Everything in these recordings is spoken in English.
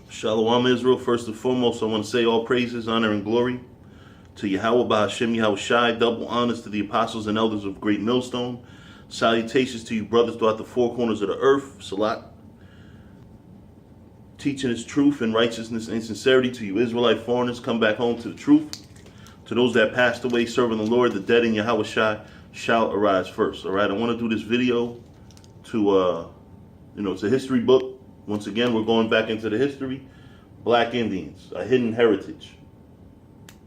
Shalom Israel. First and foremost, I want to say all praises, honor, and glory to Yahweh Bahashem Yahweh Shai. Double honors to the apostles and elders of Great Millstone. Salutations to you brothers throughout the four corners of the earth. Salat. Teaching His truth and righteousness and sincerity to you Israelite foreigners. Come back home to the truth. To those that passed away serving the Lord, the dead in Yahweh Shai shall arise first. All right, I want to do this video to, it's a history book. Once again, we're going back into the history. Black Indians, a hidden heritage.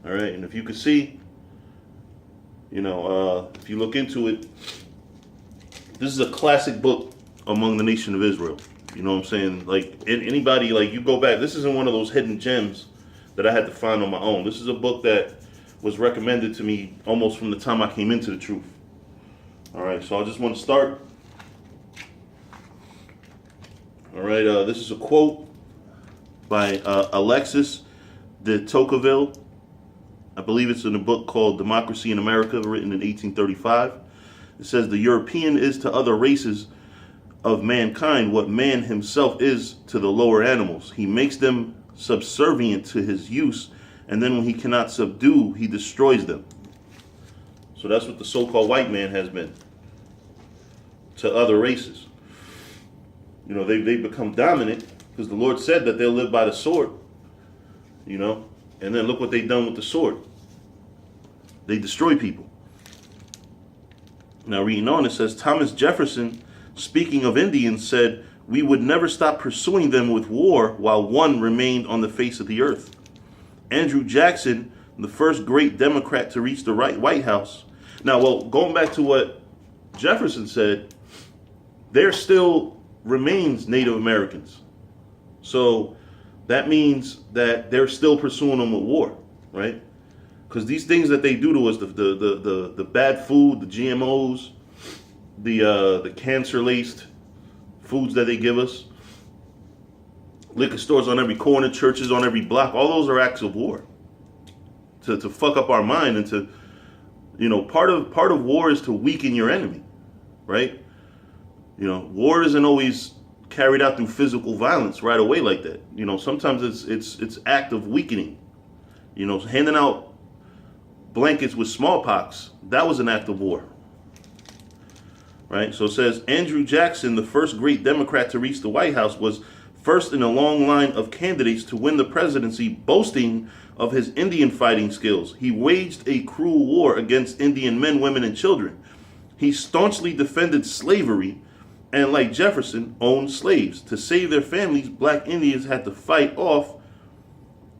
All right, and if you can see, if you look into it, this is a classic book among the nation of Israel. You know what I'm saying? Like, anybody, like, you go back, this isn't one of those hidden gems that I had to find on my own. This is a book that was recommended to me almost from the time I came into the truth. All right, so I just want to start. All right, this is a quote by Alexis de Tocqueville. I believe it's in a book called Democracy in America, written in 1835. It says, "The European is to other races of mankind what man himself is to the lower animals. He makes them subservient to his use, and then when he cannot subdue, he destroys them." So that's what the so-called white man has been to other races. They've become dominant because the Lord said that they'll live by the sword, and then look what they've done with the sword. They destroy people. Now, reading on, it says, Thomas Jefferson, speaking of Indians, said, "We would never stop pursuing them with war while one remained on the face of the earth." Andrew Jackson, the first great Democrat to reach the White House. Now, going back to what Jefferson said, there still remains Native Americans. So that means that they're still pursuing them with war, right? Because these things that they do to us, the bad food, the GMOs, the cancer-laced foods that they give us, liquor stores on every corner, churches on every block, all those are acts of war to fuck up our mind and to, part of war is to weaken your enemy, right? War isn't always carried out through physical violence right away like that. Sometimes it's act of weakening. Handing out blankets with smallpox, that was an act of war. Right? So it says, Andrew Jackson, the first great Democrat to reach the White House, was first in a long line of candidates to win the presidency, boasting of his Indian fighting skills. He waged a cruel war against Indian men, women, and children. He staunchly defended slavery and, like Jefferson, owned slaves. To save their families, black Indians had to fight off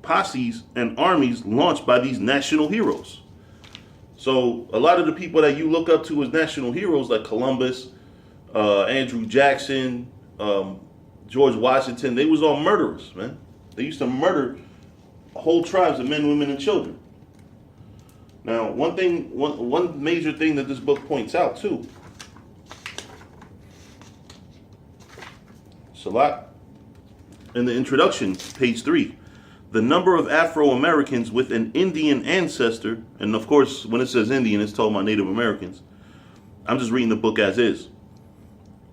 posses and armies launched by these national heroes. So a lot of the people that you look up to as national heroes, like Columbus, Andrew Jackson, George Washington, they was all murderers, man. They used to murder whole tribes of men, women, and children. Now, one major thing that this book points out too, Salat, in the introduction, page 3, the number of Afro-Americans with an Indian ancestor, and of course, when it says Indian, it's talking about Native Americans. I'm just reading the book as is.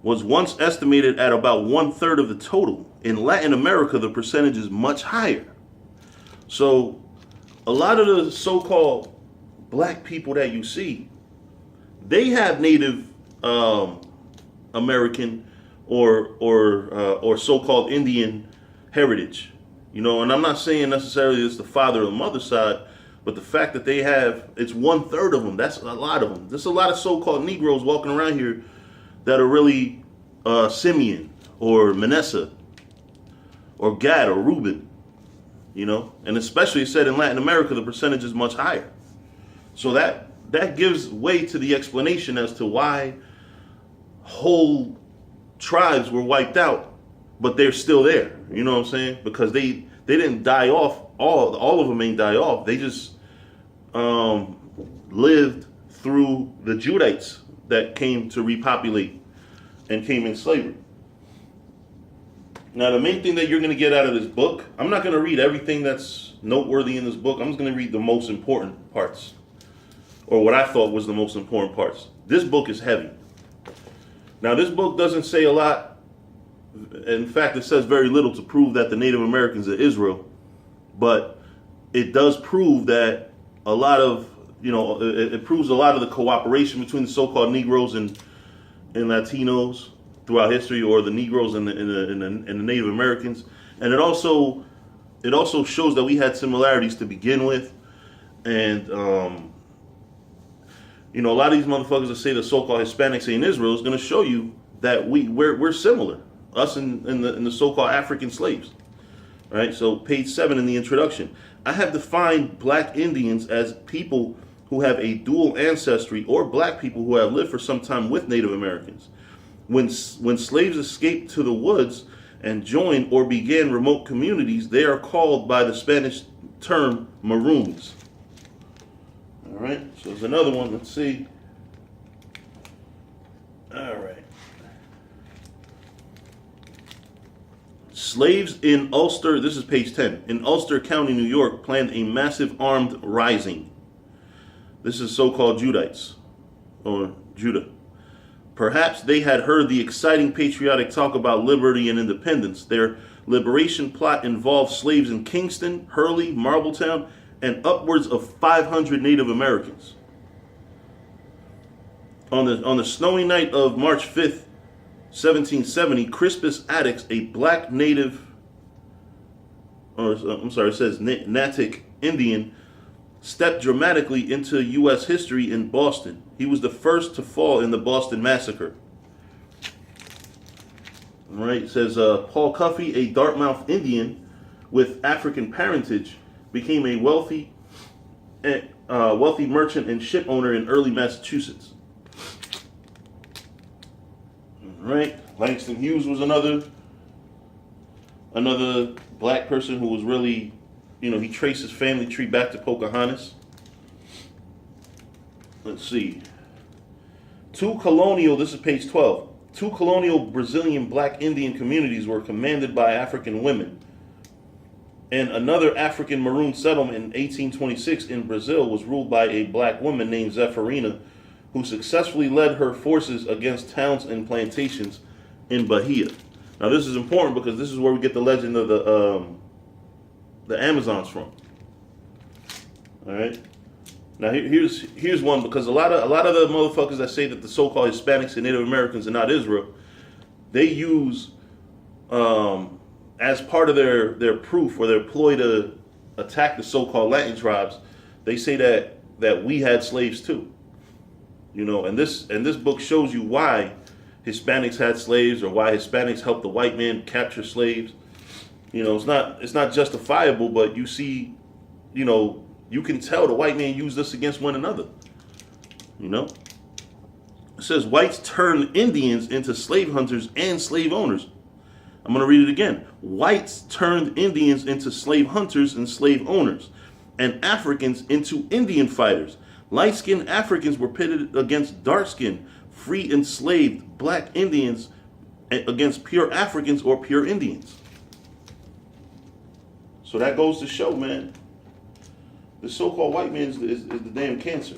Was once estimated at about 1/3 of the total. In Latin America, the percentage is much higher. So, a lot of the so-called black people that you see, they have Native American or so-called Indian heritage. And I'm not saying necessarily it's the father or the mother side, but the fact that they have, it's 1/3 of them. That's a lot of them. There's a lot of so-called Negroes walking around here that are really Simeon or Manasseh or Gad or Reuben, and especially it said in Latin America, the percentage is much higher. So that gives way to the explanation as to why whole tribes were wiped out, but they're still there. You know what I'm saying? Because they didn't die off. All of them ain't die off. They just lived through the Judites that came to repopulate and came in slavery. Now, the main thing that you're going to get out of this book, I'm not going to read everything that's noteworthy in this book. I'm just going to read the most important parts, or what I thought was the most important parts. This book is heavy. Now, this book doesn't say a lot In fact, it says very little to prove that the Native Americans are Israel, but it does prove that a lot of, it proves a lot of the cooperation between the so-called Negroes and Latinos throughout history, or the Negroes and the Native Americans, and it also shows that we had similarities to begin with, and a lot of these motherfuckers that say the so-called Hispanics ain't Israel is going to show you that we're similar, us and the so-called African slaves. Right? So page 7 in the introduction. I have defined black Indians as people who have a dual ancestry, or black people who have lived for some time with Native Americans. When slaves escaped to the woods and joined or began remote communities, they are called by the Spanish term Maroons. All right, so there's another one. Let's see. All right. Slaves in Ulster, this is page 10, in Ulster County, New York, planned a massive armed rising. This is so-called Judites, or Judah. Perhaps they had heard the exciting patriotic talk about liberty and independence. Their liberation plot involved slaves in Kingston, Hurley, Marbletown, and upwards of 500 Native Americans. On the snowy night of March 5th, 1770, Crispus Attucks, a black native, it says Natick Indian, stepped dramatically into U.S. history in Boston. He was the first to fall in the Boston Massacre. All right, it says Paul Cuffey, a Dartmouth Indian with African parentage, became a wealthy merchant and ship owner in early Massachusetts. All right, Langston Hughes was another black person who was really, he traced his family tree back to Pocahontas. Let's see. This is page 12. Two colonial Brazilian black Indian communities were commanded by African women. And another African maroon settlement in 1826 in Brazil was ruled by a black woman named Zephyrina, who successfully led her forces against towns and plantations in Bahia. Now this is important because this is where we get the legend of the Amazons from. All right. Now here's one, because a lot of the motherfuckers that say that the so-called Hispanics and Native Americans are not Israel, they use as part of their proof or their ploy to attack the so-called Latin tribes, they say that we had slaves too. And this book shows you why Hispanics had slaves, or why Hispanics helped the white man capture slaves. It's not justifiable, but you see, you can tell the white man used us against one another. It says whites turned Indians into slave hunters and slave owners. I'm going to read it again. Whites turned Indians into slave hunters and slave owners, and Africans into Indian fighters. Light-skinned Africans were pitted against dark-skinned, free enslaved black Indians against pure Africans or pure Indians. So that goes to show, man, the so-called white man is the damn cancer.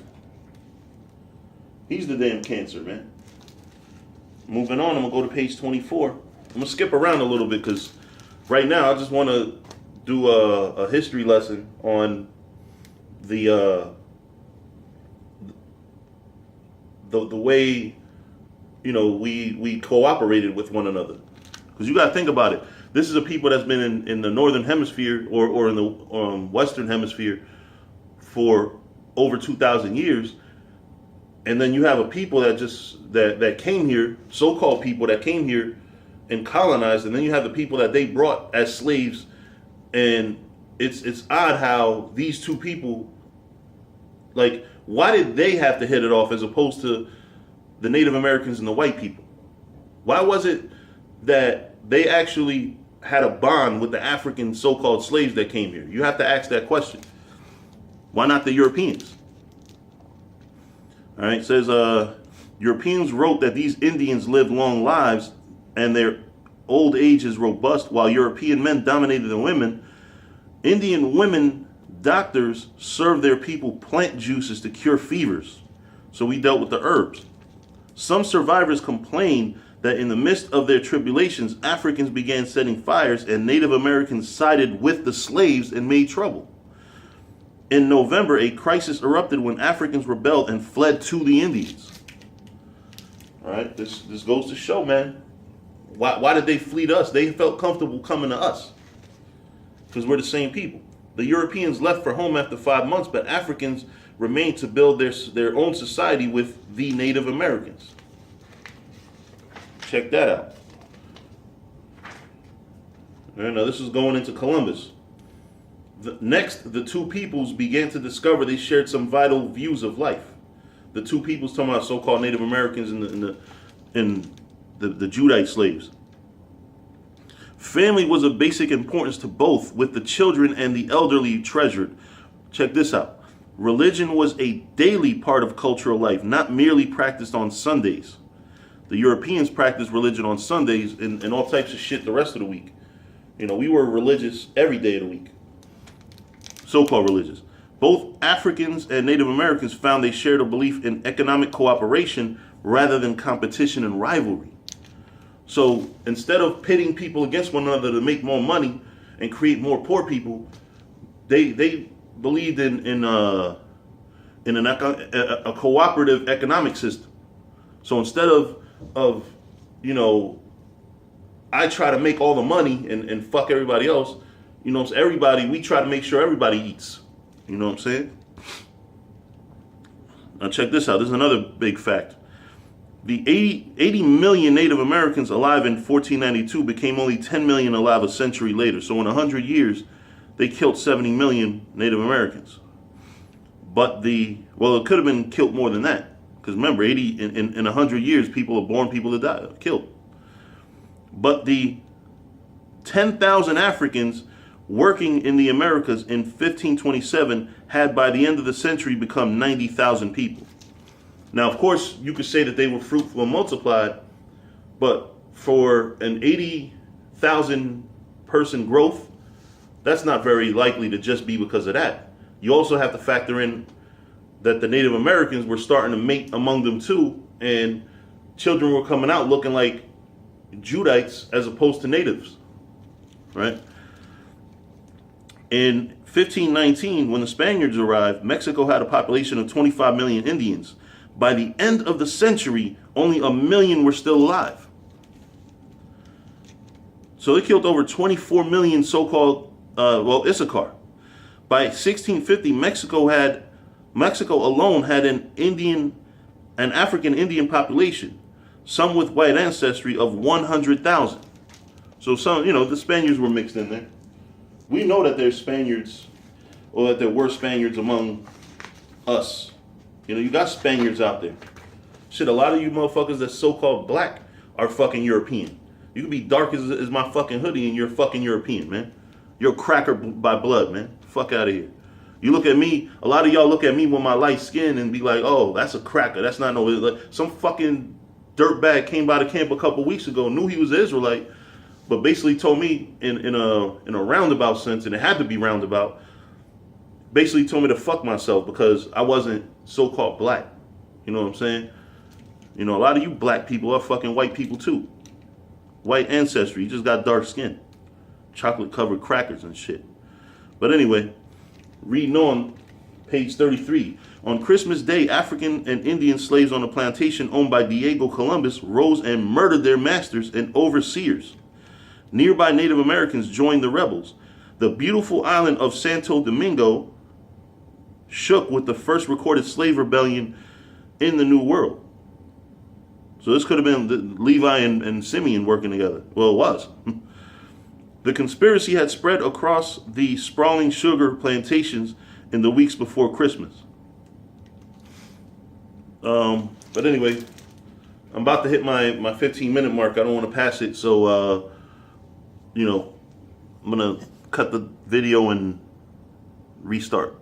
He's the damn cancer, man. Moving on, I'm going to go to page 24. I'm going to skip around a little bit because right now I just want to do a history lesson on the way, we cooperated with one another. Because you got to think about it. This is a people that's been in the northern hemisphere or in the western hemisphere for over 2,000 years. And then you have a people that came here, so-called people that came here and colonized, and then you have the people that they brought as slaves. And it's odd how these two people, like, why did they have to hit it off as opposed to the Native Americans and the white people? Why was it that they actually had a bond with the African so-called slaves that came here? You have to ask that question. Why not the Europeans? All right, it says Europeans wrote that these Indians lived long lives and their old age is robust, while European men dominated the women. Indian women doctors served their people plant juices to cure fevers. So we dealt with the herbs. Some survivors complained that in the midst of their tribulations, Africans began setting fires and Native Americans sided with the slaves and made trouble. In November, a crisis erupted when Africans rebelled and fled to the Indians. All right, this goes to show, man. Why did they flee to us? They felt comfortable coming to us because we're the same people. The Europeans left for home after 5 months, but Africans remained to build their own society with the Native Americans. Check that out. All right, now this is going into Columbus. Next, the two peoples began to discover they shared some vital views of life. The two peoples, talking about so-called Native Americans and the Judite slaves. Family was of basic importance to both, with the children and the elderly treasured. Check this out. Religion was a daily part of cultural life, not merely practiced on Sundays. The Europeans practiced religion on Sundays and all types of shit the rest of the week. You know, we were religious every day of the week. So-called religious. Both Africans and Native Americans found they shared a belief in economic cooperation rather than competition and rivalry. So instead of pitting people against one another to make more money and create more poor people, they believed in a cooperative economic system. So instead of you know, I try to make all the money and fuck everybody else, you know, we try to make sure everybody eats. You know what I'm saying? Now check this out. This is another big fact. The 80 million Native Americans alive in 1492 became only 10 million alive a century later. So in 100 years, they killed 70 million Native Americans. But it could have been killed more than that. Because remember, in 100 years, people are born, people that die, killed. But the 10,000 Africans working in the Americas in 1527 had by the end of the century become 90,000 people. Now, of course, you could say that they were fruitful and multiplied, but for an 80,000 person growth, that's not very likely to just be because of that. You also have to factor in that the Native Americans were starting to mate among them too, and children were coming out looking like Judites as opposed to natives, right? In 1519, when the Spaniards arrived, Mexico had a population of 25 million Indians. By the end of the century, only 1 million were still alive. So they killed over 24 million so-called, Issachar. By 1650, Mexico alone had an African Indian population, some with white ancestry, of 100,000. So some, the Spaniards were mixed in there. We know that there's Spaniards, or that there were Spaniards among us. You got Spaniards out there. Shit, a lot of you motherfuckers that's so-called black are fucking European. You can be dark as my fucking hoodie and you're fucking European, man. You're a cracker by blood, man. Fuck out of here. You look at me, a lot of y'all look at me with my light skin and be like, oh, that's a cracker. That's not some fucking dirtbag came by the camp a couple weeks ago, knew he was an Israelite, but basically told me in a roundabout sense, and it had to be roundabout, basically told me to fuck myself because I wasn't so-called black. You know what I'm saying? A lot of you black people are fucking white people too. White ancestry, you just got dark skin. Chocolate-covered crackers and shit. But anyway, reading on page 33. On Christmas Day, African and Indian slaves on a plantation owned by Diego Columbus rose and murdered their masters and overseers. Nearby Native Americans joined the rebels. The beautiful island of Santo Domingo shook with the first recorded slave rebellion in the New World. So this could have been Levi and Simeon working together. Well, it was. The conspiracy had spread across the sprawling sugar plantations in the weeks before Christmas. But anyway, I'm about to hit my 15-minute mark. I don't want to pass it, so I'm gonna cut the video and restart.